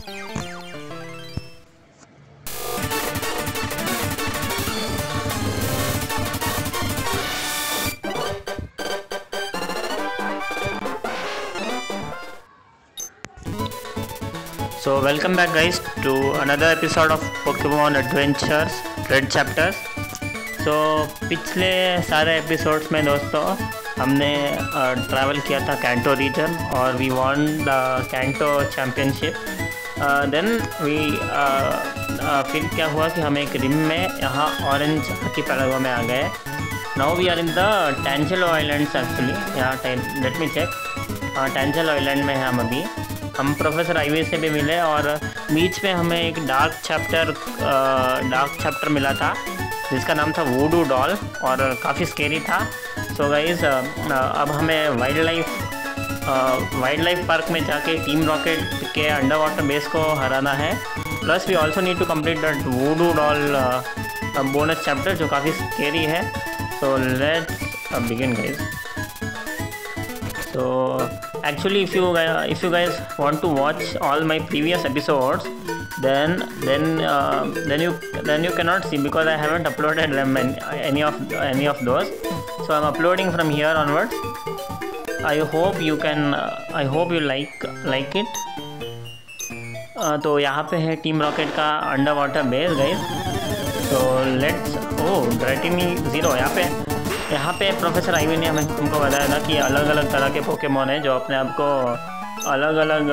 So welcome back guys to another episode of Pokemon Adventures Red Chapters. So पिछले सारे episodes में दोस्तों हमने ट्रैवल किया था कैंटो रीजन और we won the Kanto championship. Then we फिर क्या हुआ कि हम एक रिम में यहाँ ऑरेंज आर्किपेलागो में आ गए. Now we are in the Tangelo islands actually. यहाँ let me check. Tangelo island में है हम अभी. हम प्रोफेसर आईवी से भी मिले और बीच में हमें एक डार्क चैप्टर मिला था जिसका नाम था वूडू डॉल और काफ़ी स्केरी था. सो गाइस अब हमें वाइल्ड लाइफ पार्क में जाके टीम रॉकेट के अंडर वाटर बेस को हराना है. Plus we also need to complete that voodoo doll bonus chapter जो काफ़ी स्केरी है. So let's begin guys. So actually if you guys want to watch all my previous episodes then you cannot see because I haven't uploaded them any of those. So I'm uploading from here onwards. I hope you like it. तो यहाँ पे है team rocket का under water base guys. तो let's ड्रैटिनी zero. यहाँ पे professor ivy ने हमको बताया था कि अलग अलग तरह के पोकेमॉन हैं जो अपने आप को अलग अलग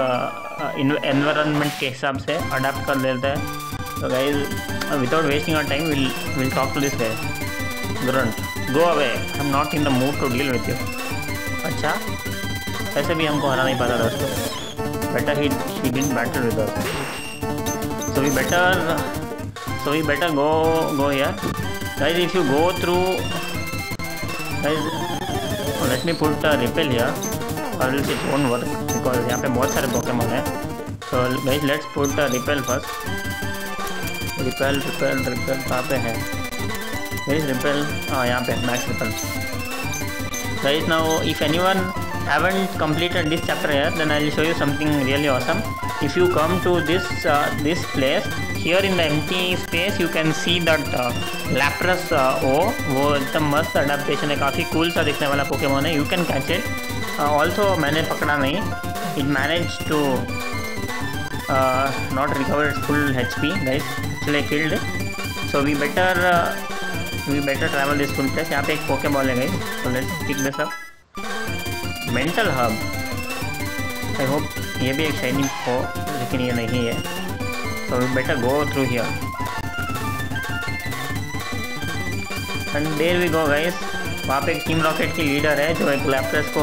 एनवायरनमेंट के हिसाब से अडाप्ट कर लेते हैं. तो guys without wasting our time will talk to this guy. Grunt go away, I am not in the mood to deal with you. अच्छा ऐसे भी हमको हरा नहीं पाता दोस्तों. Better he didn't battle with us. So we better go here guys. If you go through guys, let me put a repel here or else it won't work because यहाँ पे बहुत सारे पोकेमॉन हैं. So guys let's put a repel first. repel कहाँ पे है guys? repel यहाँ पे max repel. Guys now if anyone haven't completed this chapter here then I will show you something really awesome. If you come to this place here in the empty space you can see that Lapras वो एकदम मस्त adaptation है. काफ़ी cool सा दिखने वाला Pokemon है. You can catch it. Also मैंने पकड़ा नहीं. It manage to not recover its full HP guys. Actually killed. So we better travel this full place. यहाँ पे एक पोकेमॉन है guys. So let's pick this up. Mental hub. I hope ये भी एक शाइनिंग हो लेकिन ये नहीं है. So we better go through here and there we go guys. वहाँ पे एक टीम रॉकेट की लीडर है जो एक लैपरेस को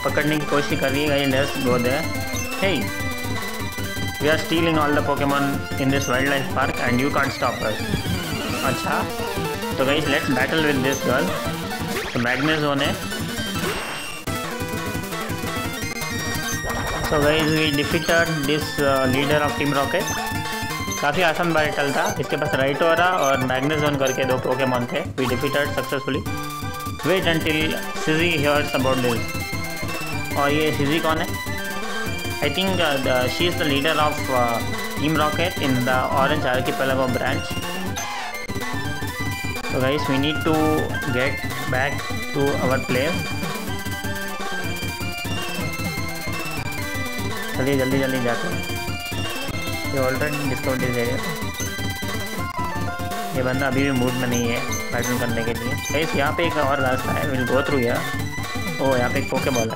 पकड़ने की कोशिश कर रही है. Guys let's go there. Hey we are stealing all the Pokemon in this wild life park and you can't stop us. अच्छा तो guys let's battle with this girl. तो मैग्नेजोन है. So guys we defeated this leader of Team Rocket. काफ़ी आसान battle था. इसके पास राइटोरा और मैग्नेजोन करके दो पोकेमॉन थे. We defeated successfully. Wait until Cissy hears about this. और ये सिजी कौन है? I think she is the leader of Team Rocket in the Orange Archipelago branch. तो guys we need to get back to our place. जल्दी जाकर. ये already discover this area. ये बंदा अभी भी मूड में नहीं है बैटल करने के लिए. गाइस यहाँ पे एक और रास्ता है. विल गो थ्रू यार. ओ यहाँ पे एक पोकेबॉल है.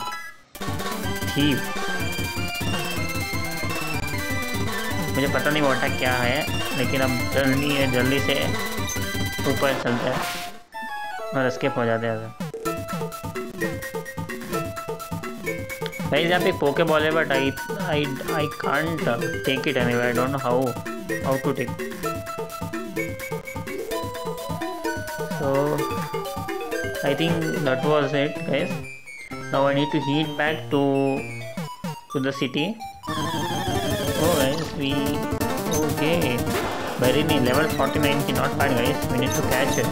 थीव. मुझे पता नहीं वो अटैक क्या है लेकिन अब जल्दी से ऊपर चलते हैं और एस्केप हो जाते हैं. गाइस यहाँ पे एक पोकेबॉल है but I can't take it anyway. I don't know how to take. So I think that was it guys. Now I need to head back to the city. Oh guys we okay Berini level 49 की not bad guys. We need to catch it.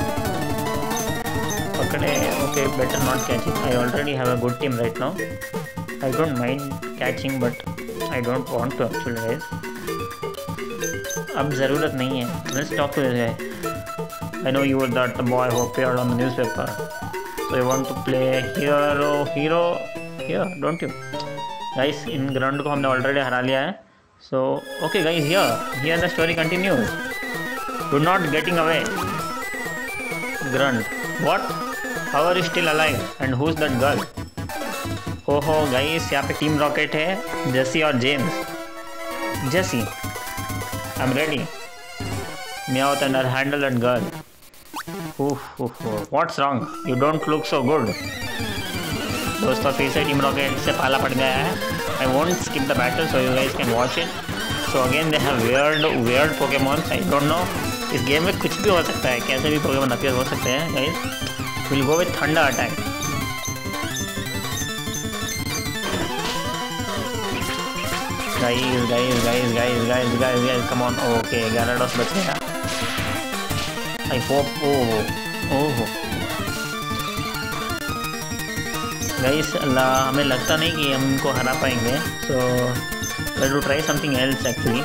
पकड़े. Okay better not catch it. I already have a good team right now. I don't mind catching but I don't want to actually guys. अब ज़रूरत नहीं है। Let's talk to this guy. I know you are that boy who appeared on the newspaper, so you want to play hero here don't you guys. इन grunt को हमने already हरा लिया है। So okay guys, here the story continues. Do not getting away grunt, what, how are you still alive and who is that girl? ओहो guys, यहाँ पे Team Rocket है, जेसी और James. Jessie, I am ready. Meowth and I'll handle that girl. What's wrong? You don't look so good. दोस्तों फिर से team rocket से पाला पड़ गया है। I won't skip the battle so you guys can watch it. So again they have weird Pokemon. I don't know. इस game में कुछ भी हो सकता है, कैसे भी Pokemon अपीयर हो सकते हैं guys. We'll go with Thunder Attack. Guys, come on. Okay, Gyarados बच गया। I hope, गाइस हमें लगता नहीं कि हम इनको हरा पाएंगे। So let's to try something else actually.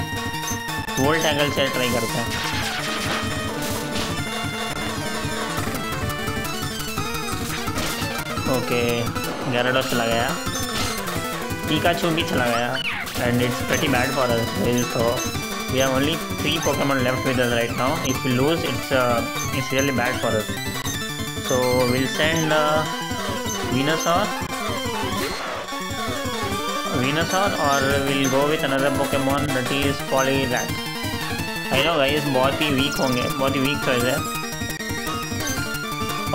Volt Tackle से ट्राई करते हैं। ओके, Gyarados चला गया, Pikachu भी चला गया, and it's pretty bad for us. So we have only 3 Pokemon left with us right now. If we lose, it's really bad for us. So we'll send Venusaur, or we'll go with another Pokemon that is Poliwrath. I know guys, बहुत ही weak होंगे, बहुत ही weak choice है।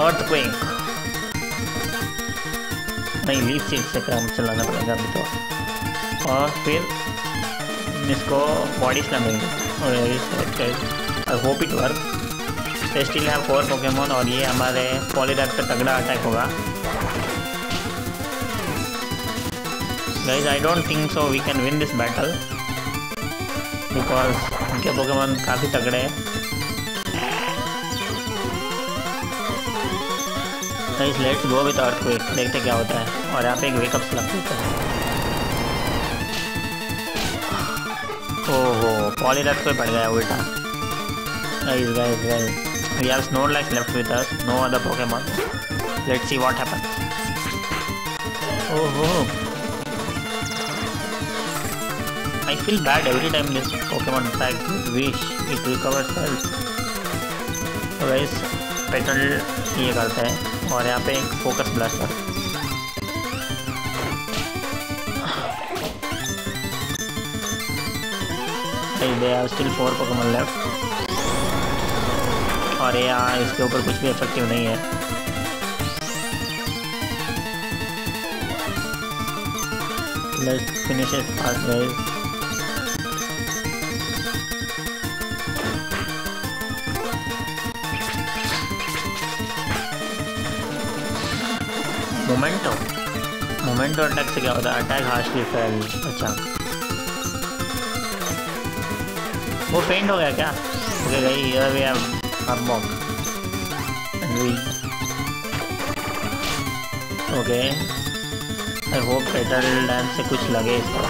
Earthquake नहीं, leaf seed से काम चलाना पड़ेगा अभी तो। और फिर इसको बॉडी स्लैम देंगे। I hope it work. They still have 4 Pokemon और ये हमारे पॉलीरैथ पे तगड़ा अटैक होगा। Guys I don't think so we can win this battle because उनके पोकेमॉन काफ़ी तगड़े हैं। Guys let's go with earthquake, देखते क्या होता है। और यहाँ पे एक वेकअप स्लैप देता है। ओहो, पॉलीरैथ पे पड़ गया उल्टा। Guys we have Snorlax left with us, no other Pokemon. Let's see what happens. ओहो, I feel bad every time this Pokemon attack with wish, it recovers health. तो गाइस पेटल ये करता है और यहाँ पे एक focus blaster. They are still 4 Pokemon left और ये यहाँ इसके ऊपर कुछ भी इफेक्टिव नहीं है। Let's finish it fast guys. Memento attack से क्या होता है? Attack harshly fail. अच्छा, वो फेंट हो गया क्या? Okay guys, here we have Arbok and we okay. I hope petal dance से कुछ लगे इसको।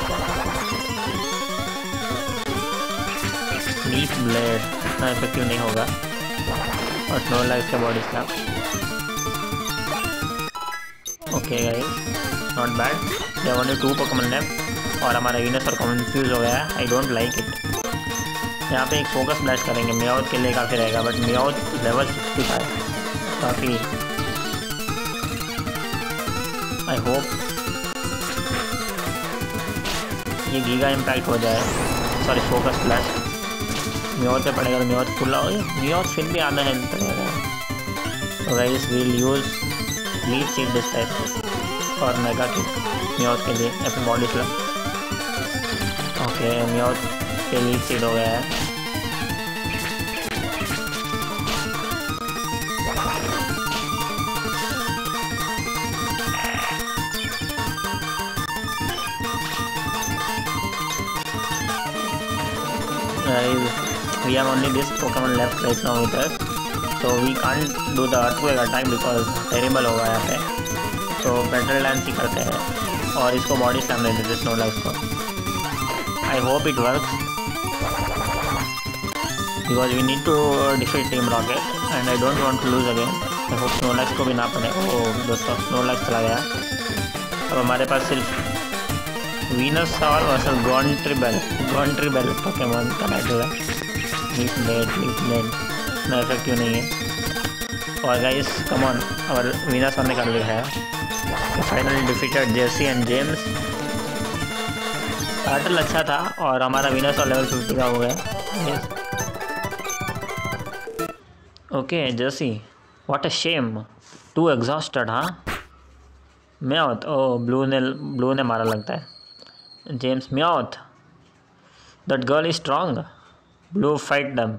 लीफ ब्लेड इतना इफेक्टिव नहीं होगा और स्नोरलैक्स का body slap. Okay guys, not bad. We have only 2 Pokemon left और हमारा Venusaur कंफ्यूज हो गया है। I don't like it. यहाँ पे एक फोकस ब्लास्ट करेंगे, Meowth के लिए काफ़ी रहेगा, बट Meowth लेवल 65 काफ़ी। आई होप ये गीगा इम्पैक्ट हो जाए। सॉरी, फोकस ब्लास्ट Meowth पे पड़ेगा तो Meowth खुला हो। Meowth फिर भी आधा हेल्थ रहेगा। तो guys we'll use leaf seed this type और मेगा किक Meowth के लिए या फिर बॉडी स्लैम। ओके, Meowth पे लीफ सीड हो गया है। We have only this Pokemon left right now with us, so we can't do the earthquake attack because terrible होगा यहाँ पे। तो पेट्रोल डांस ही करते हैं और इसको बॉडी स्लैम दे देते स्नोरलैक्स को। आई hope it works. because we need to defeat Team Rocket and I don't want to lose again. I hope Snorlax को भी ना पड़े। ओह दोस्तों Snorlax चला गया। अब हमारे पास सिर्फ Venusaur वर्सेस Gontrebel पोकेमॉन का बैटल है। लीफ ब्लेड इतना इफेक्टिव नहीं है। और गाइस कम ऑन, और Venusaur ने कर लिया है। Finally defeated Jessie and James. Battle अच्छा था और हमारा Venusaur लेवल 50 का हो गया। Okay Jessie, what a shame, too exhausted. हाँ म्याउथ, ओ ब्लू ने मारा लगता है। James Meowth, that girl is strong, Blue fight them.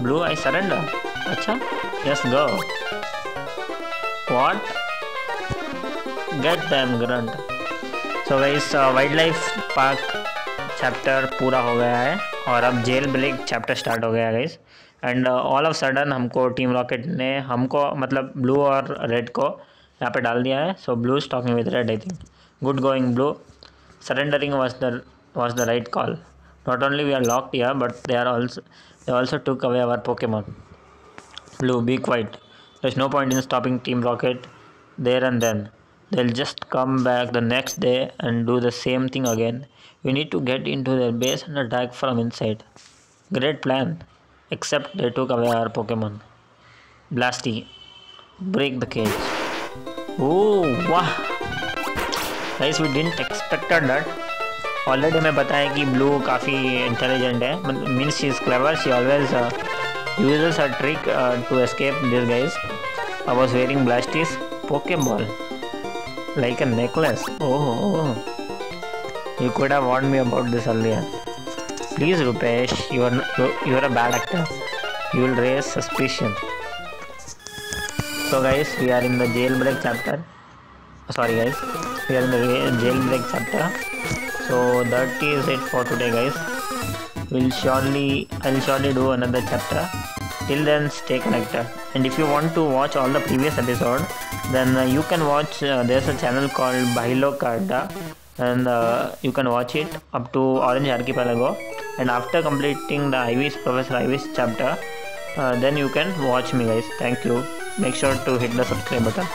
Blue I surrender. अच्छा yes go, what, get them grunt. So guys wild life park chapter पूरा हो गया है और अब जेल ब्रेक चैप्टर स्टार्ट हो गया है guys. And all of sudden हमको टीम रॉकेट ने मतलब ब्लू और रेड को यहाँ पे डाल दिया है। सो blue talking with red, I think. Good going blue, surrendering was the right call. Not only we are locked here, but they also took away our Pokemon. Blue, be quiet. There's no point in stopping Team Rocket there and then. They'll just come back the next day and do the same thing again. We need to get into their base and attack from inside. Great plan. Except they took away our Pokemon. Blasty, break the cage. Oh wow! Guys, we didn't expected that. Already मैं बताया कि Blue काफ़ी intelligent है. Means she is clever. She always uses her trick to escape these guys. I was wearing Blasty's Pokeball like a necklace. Oh. You could have warned me about this earlier. Please Rupesh, you are a bad actor. You will raise suspicion. So guys, we are in the jailbreak chapter. Sorry guys, we are in the jailbreak chapter. So that is it for today guys. I'll surely do another chapter. Till then, stay connected. And if you want to watch all the previous episode, then you can watch, there's a channel called Bahilo Karda, and you can watch it up to Orange Archipelago. And after completing the Professor Ivy's chapter, then you can watch me guys. Thank you. Make sure to hit the subscribe button.